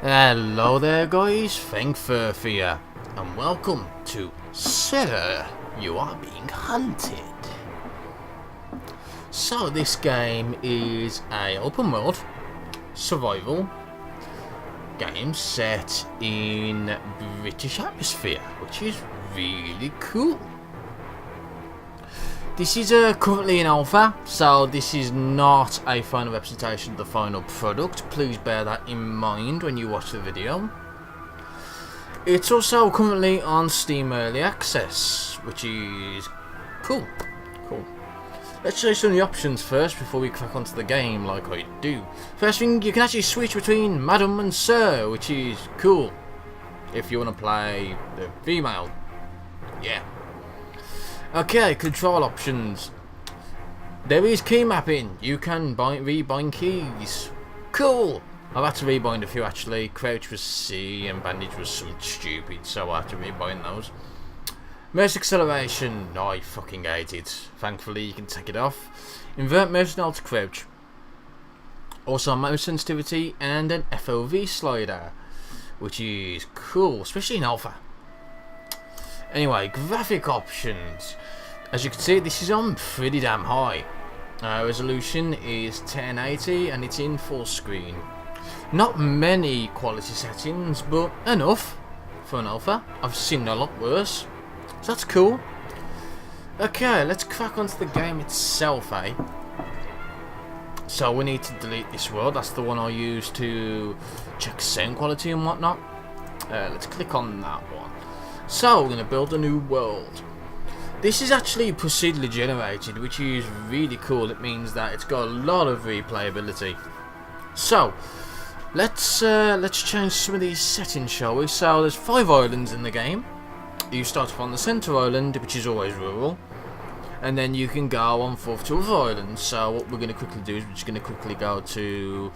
Hello there guys, Fengferth here, and welcome to Sir, You Are Being Hunted. So this game is a open world survival game set in British atmosphere, which is really cool. This is currently in alpha, so this is not a final representation of the final product. Please bear that in mind when you watch the video. It's also currently on Steam Early Access, which is cool. Let's show you some of the options first before we crack onto the game like I do. First thing, you can actually switch between Madam and Sir, which is cool. If you want to play the female. Yeah. Okay, control options. There is key mapping. You can rebind keys. Cool. I've had to rebind a few actually. Crouch was C and bandage was something stupid, so I had to rebind those. Mouse acceleration. No, I fucking hate it. Thankfully, you can take it off. Invert mouse and alt crouch. Also, mouse sensitivity and an FOV slider, which is cool, especially in alpha. Anyway, graphic options. As you can see, this is on pretty damn high. Resolution is 1080 and it's in full screen. Not many quality settings, but enough for an alpha. I've seen a lot worse, so that's cool. Okay, let's crack onto the game itself, eh? So we need to delete this world. That's the one I use to check sound quality and whatnot. Let's click on that one. So we're going to build a new world. This is actually procedurally generated, which is really cool. It means that it's got a lot of replayability. So let's change some of these settings, shall we? So there's 5 islands in the game. You start off on the centre island, which is always rural, and then you can go on forth to other islands. So what we're going to quickly do is we're just going to quickly go to.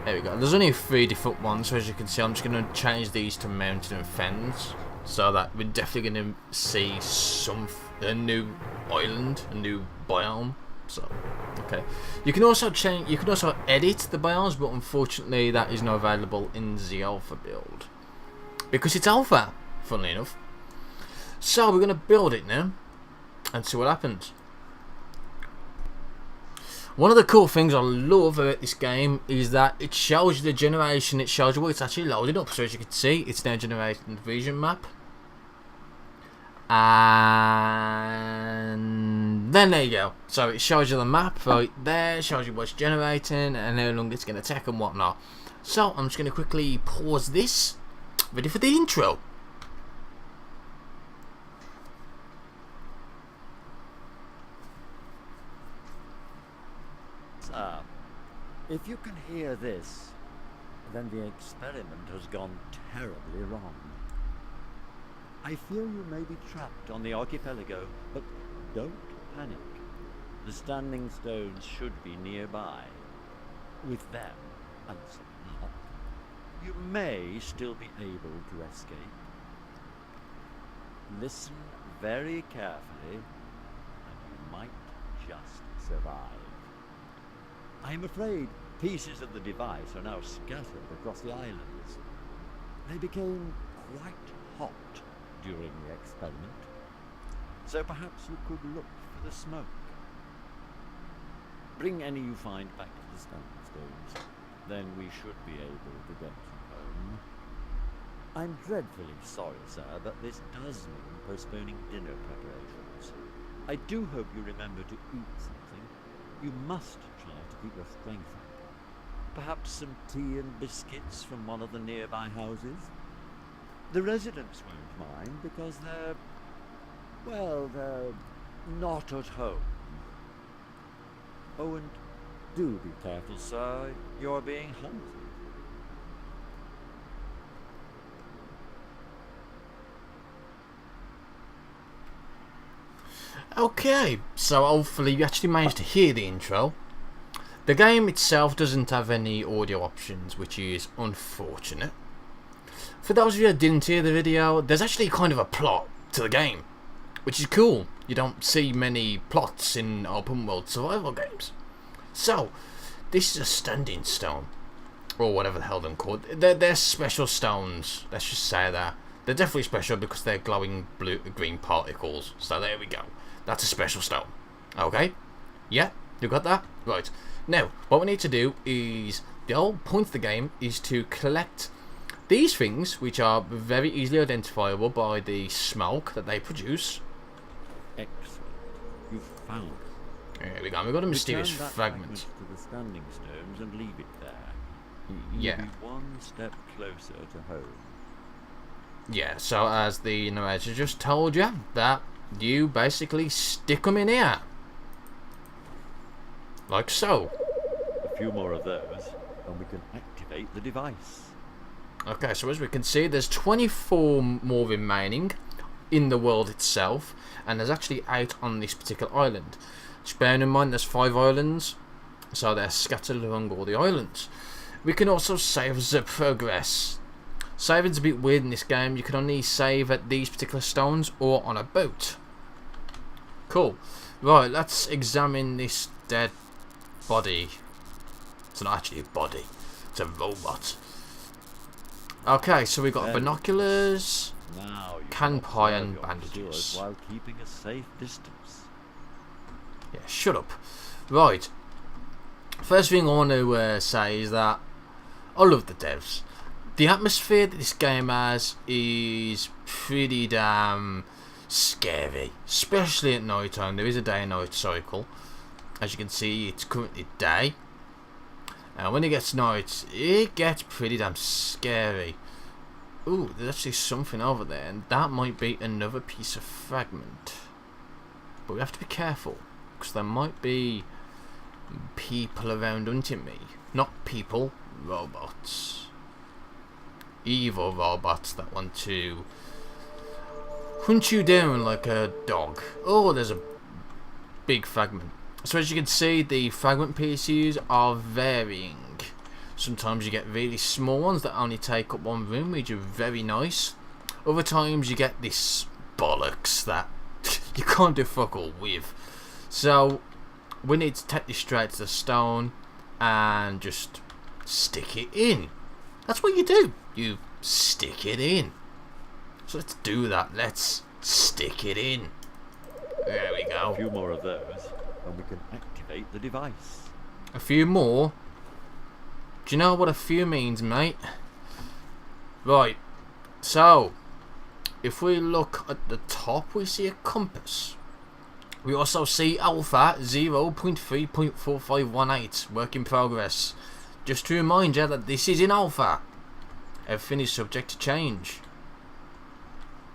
There we go. There's only 3 different ones, so as you can see, I'm just going to change these to mountain and fens. So that we're definitely going to see a new island, a new biome. So, okay. You can also change. You can also edit the biomes, but unfortunately, that is not available in the alpha build because it's alpha. Funnily enough. So we're going to build it now and see what happens. One of the cool things I love about this game is that it shows you the generation. It shows you what it's actually loaded up. So as you can see, it's now generating the vision map. And then there you go. So it shows you the map right there. It shows you what's generating and how long it's going to take and whatnot. So I'm just going to quickly pause this. Ready for the intro. If you can hear this, then the experiment has gone terribly wrong. I fear you may be trapped on the archipelago, but don't panic. The standing stones should be nearby. With them and some luck, you may still be able to escape. Listen very carefully, and you might just survive. I am afraid pieces of the device are now scattered across the islands. They became quite hot during the experiment, so perhaps you could look for the smoke. Bring any you find back to the standing stones, then we should be able to get you home. I'm dreadfully sorry, sir, but this does mean postponing dinner preparations. I do hope you remember to eat something. You must try to keep your strength up. Perhaps some tea and biscuits from one of the nearby houses. The residents won't mind because they're not at home. Oh, and do be careful, sir. You're being hunted. Okay, so hopefully you actually managed to hear the intro. The game itself doesn't have any audio options, which is unfortunate. For those of you that didn't hear the video, there's actually kind of a plot to the game, which is cool. You don't see many plots in open world survival games. So, this is a standing stone. or whatever the hell they're called. They're special stones. Let's just say that. They're definitely special because they're glowing green particles. So there we go. That's a special stone. Okay? Yeah? You got that? Right. Now, what we need to do is, the whole point of the game is to collect these things, which are very easily identifiable by the smoke that they produce. Excellent. You've found it. There we go. We've got a mysterious Return that fragment. to the standing stones and leave it there. Yeah. You'll be one step closer to home. Yeah, so as the narrator just told you, that you basically stick them in here. Like so. A few more of those, and we can activate the device. Okay, so as we can see, there's 24 more remaining in the world itself, and there's actually 8 on this particular island. Just bearing in mind there's 5 islands, so they're scattered along all the islands. We can also save the progress. Saving's a bit weird in this game. You can only save at these particular stones or on a boat. Cool. Right, let's examine this dead body. It's not actually a body. It's a robot. Okay, so we've got binoculars, Now you can can pie observe and your bandages. pursuers while keeping a safe distance. Yeah, shut up. Right. First thing I want to say is that I love the devs. The atmosphere that this game has is pretty damn scary, especially at night time. There is a day and night cycle. As you can see, it's currently day, and when it gets night, it gets pretty damn scary. Ooh, there's actually something over there, and that might be another piece of fragment. But we have to be careful, because there might be people around hunting me. Not people, robots. Evil robots that want to hunt you down like a dog. Oh, there's a big fragment. So as you can see, the fragment pieces are varying. Sometimes you get really small ones that only take up one room, which are very nice. Other times you get this bollocks that you can't do fuck all with. So we need to take this straight to the stone and just stick it in. That's what you do. You stick it in. So let's do that. Let's stick it in. There we go. A few more of those, and we can activate the device. A few more? Do you know what a few means, mate? Right. So, if we look at the top, we see a compass. We also see alpha 0.3.4518, work in progress. Just to remind you that this is in alpha. Everything is subject to change.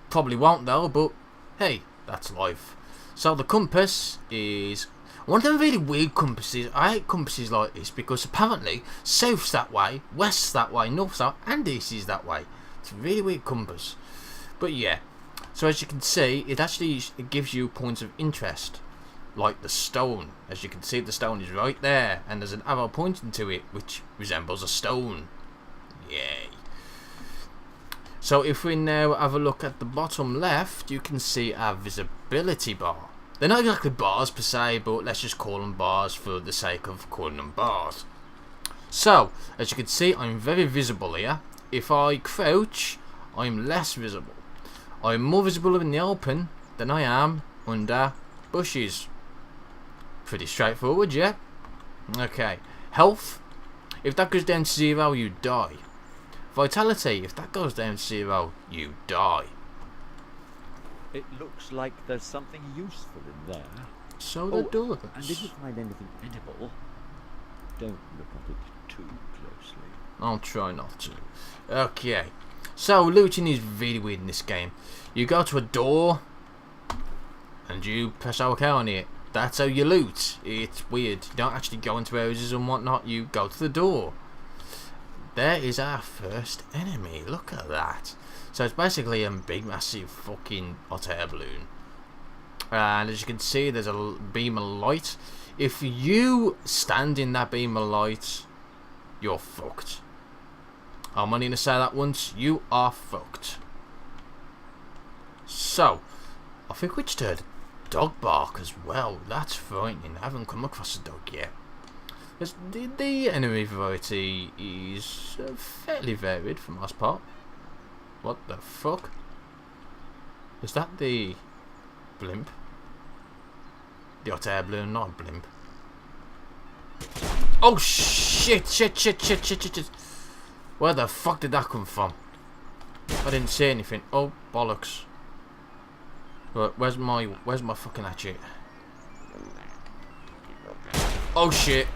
Probably won't though, but hey, that's life. So the compass is one of them really weird compasses. I hate compasses like this because apparently south's that way, west's that way, north's that way, and east is that way. It's a really weird compass. But yeah, so as you can see, it gives you points of interest. Like the stone. As you can see, the stone is right there, and there's an arrow pointing to it, which resembles a stone. Yay. So if we now have a look at the bottom left, you can see our visibility bar. They're not exactly bars per se, but let's just call them bars for the sake of calling them bars. So, as you can see, I'm very visible here. If I crouch, I'm less visible. I'm more visible in the open than I am under bushes. Pretty straightforward, yeah? Okay. Health. If that goes down to 0, you die. Vitality. If that goes down to 0, you die. It looks like there's something useful in there. So the doors. And if you find anything edible, don't look at it too closely. I'll try not to. Okay. So looting is really weird in this game. You go to a door and you press OK on it. That's how you loot. It's weird. You don't actually go into houses and whatnot. You go to the door. There is our first enemy. Look at that. So it's basically a big massive fucking hot air balloon. And as you can see, there's a beam of light. If you stand in that beam of light, you're fucked. I'm only going to say that once. You are fucked. So, I think we just heard a dog bark as well. That's frightening. I haven't come across a dog yet. The enemy variety is fairly varied for the most part. What the fuck? Is that the blimp? The hot air balloon, not a blimp. Oh shit! Shit! Where the fuck did that come from? I didn't see anything. Oh bollocks! Right, where's my fucking hatchet? Oh shit!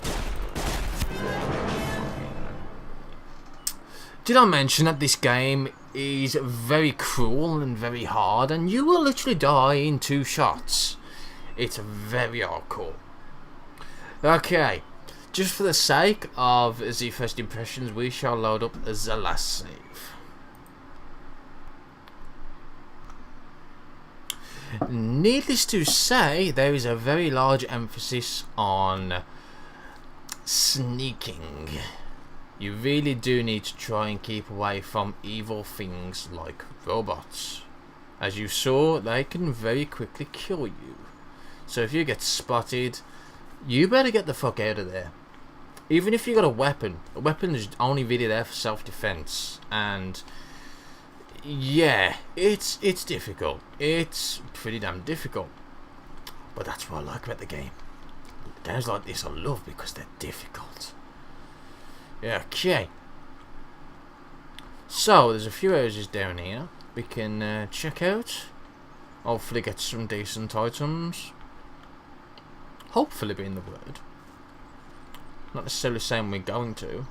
Did I mention that this game is very cruel and very hard, and you will literally die in 2 shots? It's very hardcore. Okay, just for the sake of the first impressions, we shall load up the last save. Needless to say, there is a very large emphasis on sneaking. You really do need to try and keep away from evil things like robots. As you saw, they can very quickly kill you. So if you get spotted, you better get the fuck out of there. Even if you got a weapon is only really there for self-defense, and yeah, it's difficult. It's pretty damn difficult. But that's what I like about the game. Games like this I love because they're difficult. Yeah, okay. So there's a few houses down here we can check out. Hopefully get some decent items. Hopefully being the word. Not necessarily saying we're going to.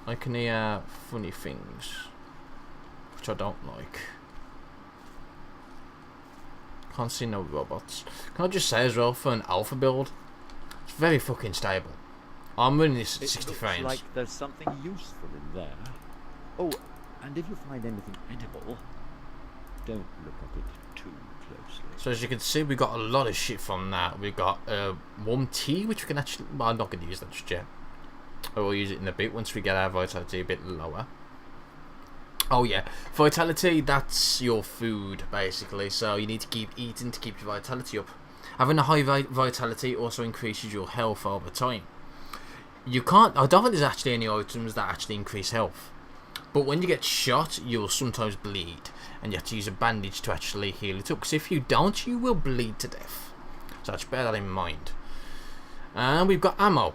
I can hear funny things, which I don't like. Can't see no robots. Can I just say as well, for an alpha build, it's very fucking stable. I'm running this at 60 frames. Like there's something useful in there. Oh, and if you find anything edible, don't look at it too closely. So as you can see, we got a lot of shit from that. We got warm tea, which we can actually... Well, I'm not going to use that just yet. I will use it in a bit once we get our vitality a bit lower. Oh yeah, vitality, that's your food basically. So you need to keep eating to keep your vitality up. Having a high vitality also increases your health over time. You can't... I don't think there's actually any items that actually increase health. But when you get shot, you'll sometimes bleed. And you have to use a bandage to actually heal it up. Because if you don't, you will bleed to death. So just bear that in mind. And we've got ammo,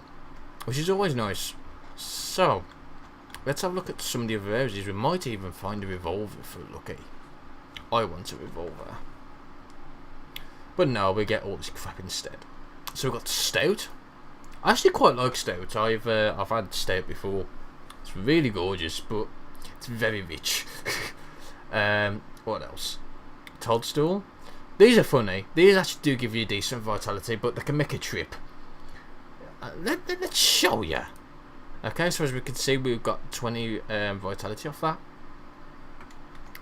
which is always nice. So, let's have a look at some of the other areas. We might even find a revolver if we're lucky. I want a revolver. But no, we get all this crap instead. So we've got stout. I actually quite like stout. I've had stout before. It's really gorgeous, but it's very rich. What else? Toadstool. These are funny. These actually do give you decent vitality, but they can make a trip. Let's show you. Okay, so as we can see, we've got 20 vitality off that,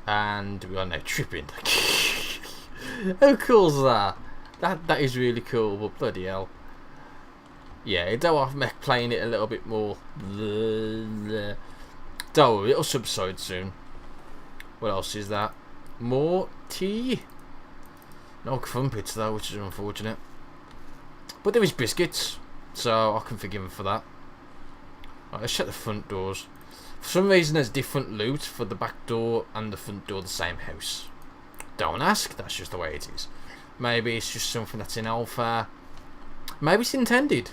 and we are now tripping. How cool is that? That is really cool. But bloody hell. Yeah, it don't have mech playing it a little bit more. Don't worry, it'll subside soon. What else is that? More tea. No crumpets though, which is unfortunate. But there is biscuits, so I can forgive him for that. Right, let's check the front doors. For some reason there's different loot for the back door and the front door of the same house. Don't ask, that's just the way it is. Maybe it's just something that's in alpha. Maybe it's intended.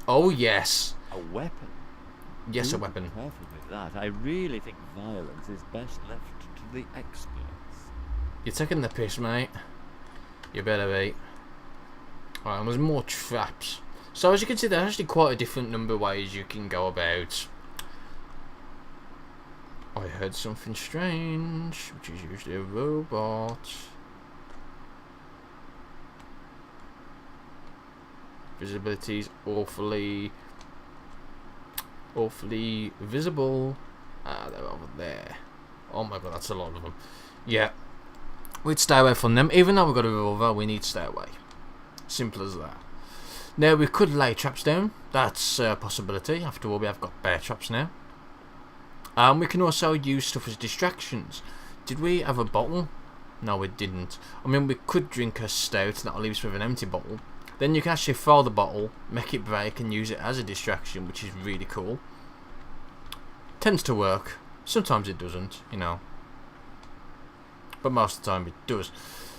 Oh yes. A weapon? Yes, a weapon. Careful with that. I really think violence is best left to the experts. You're taking the piss, mate. You better be. Alright, and there's more traps. So as you can see, there's actually quite a different number of ways you can go about. I heard something strange, which is usually a robot. Visibility is awfully visible. Ah, they're over there. Oh my god, that's a lot of them. Yeah, we'd stay away from them. Even though we've got a revolver, we need to stay away. Simple as that. Now we could lay traps down. That's a possibility. After all, we have got bear traps now. We can also use stuff as distractions. Did we have a bottle? No, we didn't. I mean, we could drink a stout. That'll leave us with an empty bottle. Then you can actually throw the bottle, make it break, and use it as a distraction, which is really cool. Tends to work. Sometimes it doesn't, you know. But most of the time it does.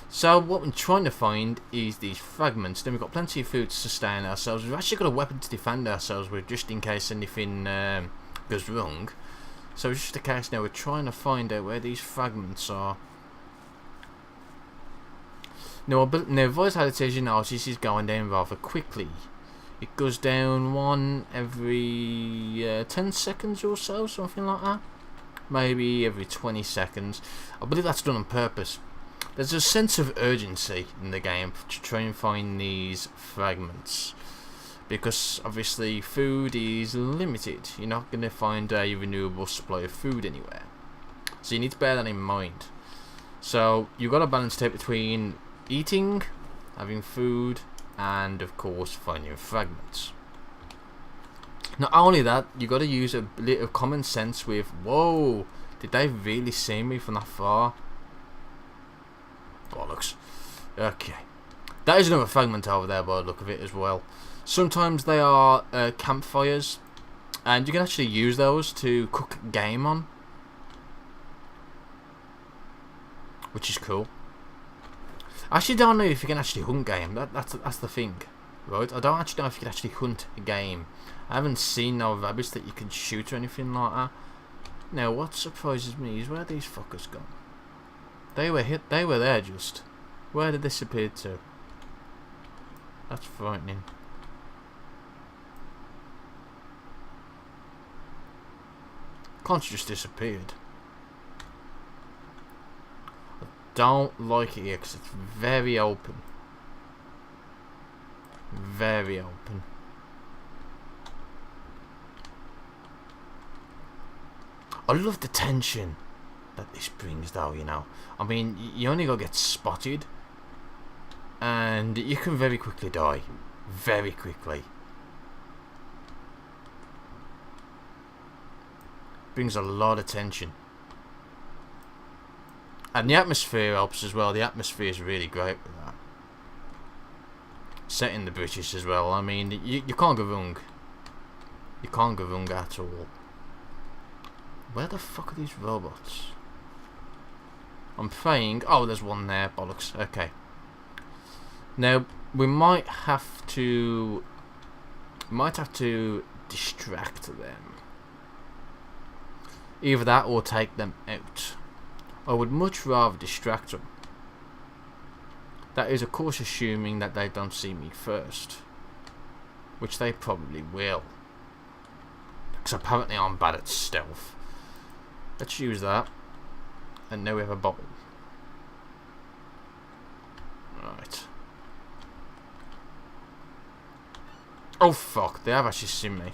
So what we're trying to find is these fragments. Then we've got plenty of food to sustain ourselves. We've actually got a weapon to defend ourselves with, just in case anything goes wrong. So it's just a case now we're trying to find out where these fragments are. Now voice how it says, you know, this is going down rather quickly. It goes down one every 10 seconds or so, something like that. Maybe every 20 seconds. I believe that's done on purpose. There's a sense of urgency in the game to try and find these fragments. Because obviously food is limited. You're not going to find a renewable supply of food anywhere. So you need to bear that in mind. So you've got to balance it between eating, having food, and of course finding fragments. Not only that, you got to use a bit of common sense with, whoa, did they really see me from that far? Bollocks. Okay, that is another fragment over there by the look of it as well. Sometimes they are campfires, and you can actually use those to cook game on, which is cool. I actually don't know if you can actually hunt game. That's the thing, right? I don't actually know if you can actually hunt a game. I haven't seen no rabbits that you can shoot or anything like that. Now, what surprises me is where these fuckers gone. They were there just. Where did they disappear to? That's frightening. Can't just disappeared. I don't like it here because it's very open. Very open. I love the tension that this brings though, you know. I mean, you only gotta get spotted and you can very quickly die. Very quickly. Brings a lot of tension. And the atmosphere helps as well. The atmosphere is really great with that. Set in the British as well. I mean, you can't go wrong. You can't go wrong at all. Where the fuck are these robots? I'm praying. Oh, there's one there. Bollocks. Okay. Now we might have to distract them. Either that or take them out. I would much rather distract them. That is of course assuming that they don't see me first, which they probably will, because apparently I'm bad at stealth. Let's use that. And now we have a bottle. Right. Oh fuck, they have actually seen me.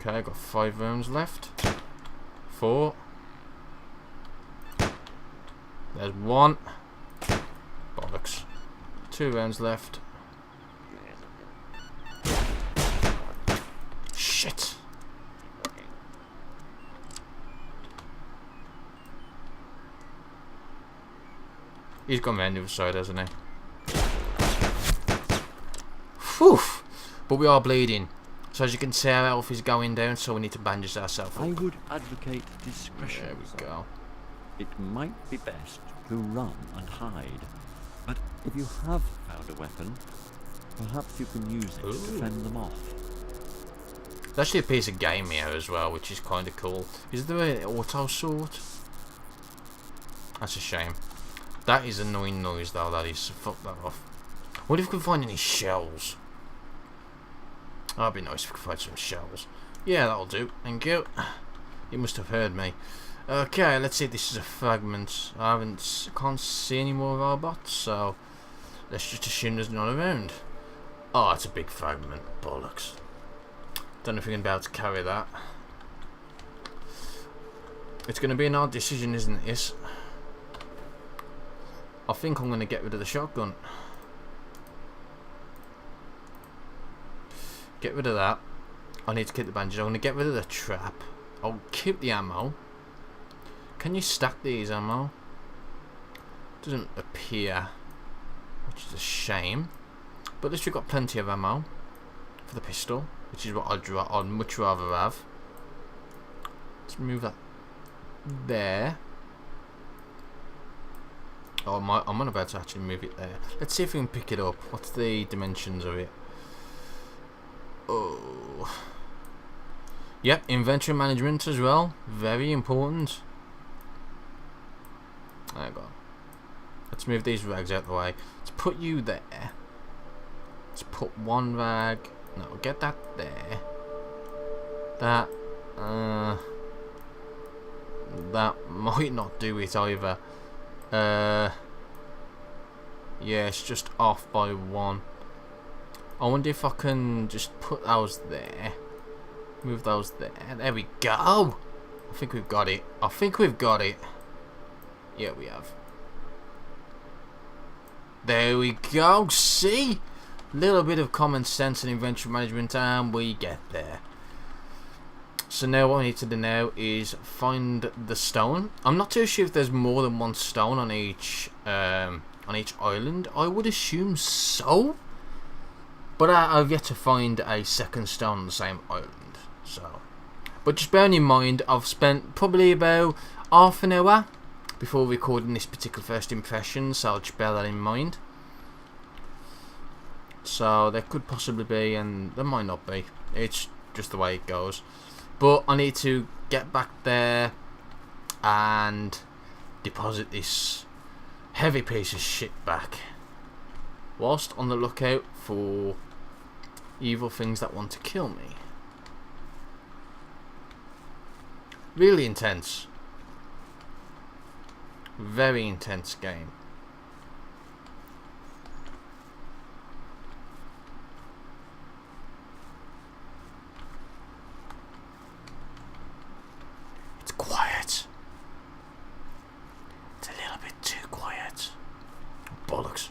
Okay, I've got 5 rounds left. 4. There's 1. Bollocks. 2 rounds left. Shit. He's gone round the other side, hasn't he? Whew. But we are bleeding. So as you can see, our health is going down, so we need to bandage ourselves up. I would advocate discretion. There we go. It might be best to run and hide, but if you have found a weapon, perhaps you can use it to fend them off. There's actually a piece of game here as well, which is kind of cool. Is there an auto sword? That's a shame. That is annoying noise though, that is, so fuck that off. What if we can find any shells? That'd be nice if we could find some shells. Yeah, that'll do. Thank you. You must have heard me. Okay, let's see if this is a fragment. Can't see any more robots, so let's just assume there's none around. Oh, it's a big fragment. Bollocks. Don't know if we're going to be able to carry that. It's going to be an hard decision, isn't it? Yes. I think I'm going to get rid of the shotgun. Get rid of that. I need to keep the bandages. I'm going to get rid of the trap. I'll keep the ammo. Can you stack these ammo? Doesn't appear, which is a shame. But at least we've got plenty of ammo for the pistol, which is what I'd much rather have. Let's move that there. Oh, I'm not about to actually move it there. Let's see if we can pick it up. What's the dimensions of it? Oh. Yep, inventory management as well. Very important. There we go. Let's move these rags out of the way. Let's put you there. Let's put one rag. No, get that there. That. That might not do it either. Yeah, it's just off by one. I wonder if I can just put those there. Move those there. There we go. I think we've got it. I think we've got it. Yeah, we have. There we go. See? Little bit of common sense and inventory management and we get there. So now what I need to do now is find the stone. I'm not too sure if there's more than one stone on each island. I would assume so. But I've yet to find a second stone on the same island. So, but just bearing in mind, I've spent probably about half an hour before recording this particular first impression. So just bear that in mind. So there could possibly be, and there might not be. It's just the way it goes. But I need to get back there and deposit this heavy piece of shit back, whilst on the lookout for evil things that want to kill me. Really intense. Very intense game. Quiet. It's a little bit too quiet. Bollocks.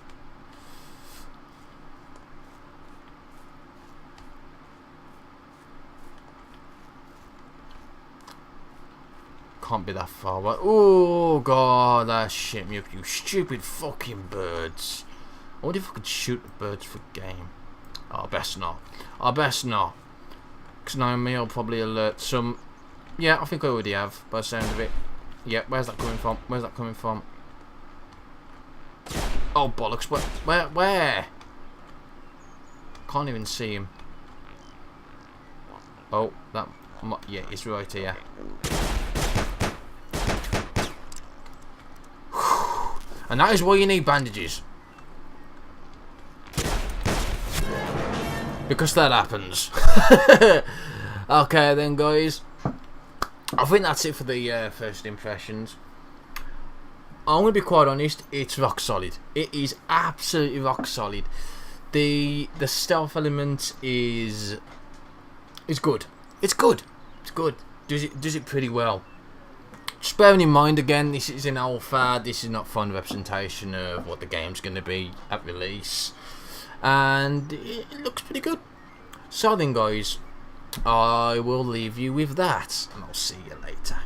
Can't be that far away. Oh god, that shit me up, you stupid fucking birds. I wonder if I could shoot the birds for game. Oh, I best not. I best not. Because now me, I'll probably alert some. Yeah, I think I already have, by the sound of it. Yeah, where's that coming from? Where's that coming from? Oh, bollocks. Where? Can't even see him. Oh, that... Yeah, he's right here. And that is why you need bandages. Because that happens. Okay then, guys. I think that's it for the first impressions. I'm going to be quite honest, it's rock solid. It is absolutely rock solid. The stealth element is good. It's good. It's good. Does it pretty well. Just bearing in mind again, this is an alpha. This is not final representation of what the game's going to be at release, and it looks pretty good. So then, guys, I will leave you with that, and I'll see you later.